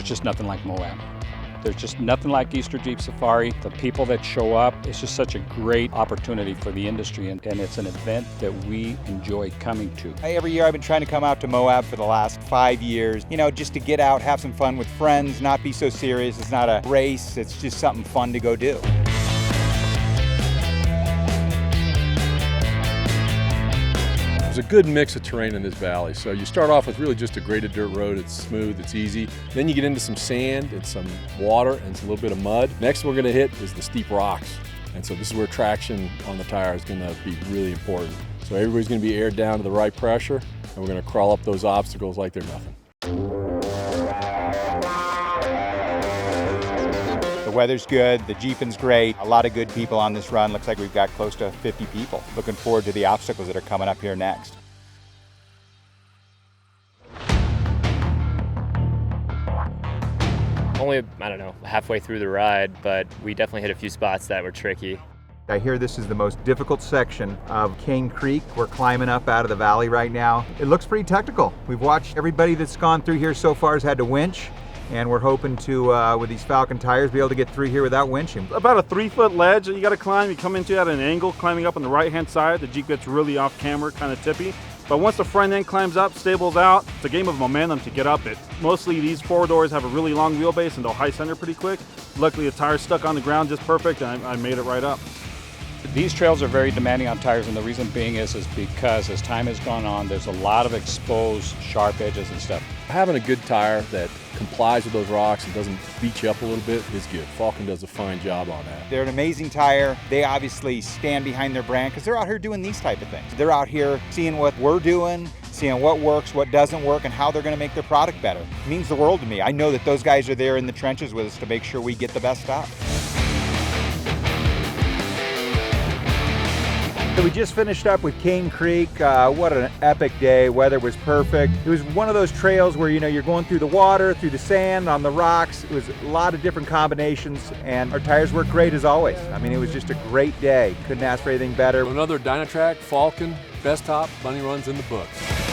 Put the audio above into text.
just nothing like Moab. There's just nothing like Easter Jeep Safari. The people that show up, it's just such a great opportunity for the industry, and it's an event that we enjoy coming to. Every year I've been trying to come out to Moab for the last 5 years, just to get out, have some fun with friends, not be so serious. It's not a race, it's just something fun to go do. There's a good mix of terrain in this valley. So you start off with really just a graded dirt road. It's smooth, it's easy. Then you get into some sand and some water and a little bit of mud. Next we're gonna hit is the steep rocks. And so this is where traction on the tire is gonna be really important. So everybody's gonna be aired down to the right pressure, and we're gonna crawl up those obstacles like they're nothing. The weather's good, the jeeping's great, a lot of good people on this run. Looks like we've got close to 50 people. Looking forward to the obstacles that are coming up here next. Only, I don't know, halfway through the ride, but we definitely hit a few spots that were tricky. I hear this is the most difficult section of Cane Creek. We're climbing up out of the valley right now. It looks pretty technical. We've watched everybody that's gone through here so far has had to winch. And we're hoping to, with these Falken tires, be able to get through here without winching. About a 3-foot ledge that you gotta climb. You come into it at an angle, climbing up on the right-hand side. The Jeep gets really off camera, kind of tippy. But once the front end climbs up, stables out, it's a game of momentum to get up it. Mostly these four doors have a really long wheelbase and they'll high center pretty quick. Luckily the tire's stuck on the ground just perfect and I made it right up. These trails are very demanding on tires, and the reason being is because as time has gone on, there's a lot of exposed sharp edges and stuff. Having a good tire that complies with those rocks and doesn't beat you up a little bit is good. Falken does a fine job on that. They're an amazing tire. They obviously stand behind their brand because they're out here doing these type of things. They're out here seeing what we're doing, seeing what works, what doesn't work, and how they're going to make their product better. It means the world to me. I know that those guys are there in the trenches with us to make sure we get the best out. So we just finished up with Cane Creek. What an epic day. Weather was perfect. It was one of those trails where you're going through the water, through the sand, on the rocks. It was a lot of different combinations, and our tires worked great as always. I mean, it was just a great day. Couldn't ask for anything better. Another Dynatrack Falken best top bunny runs in the books.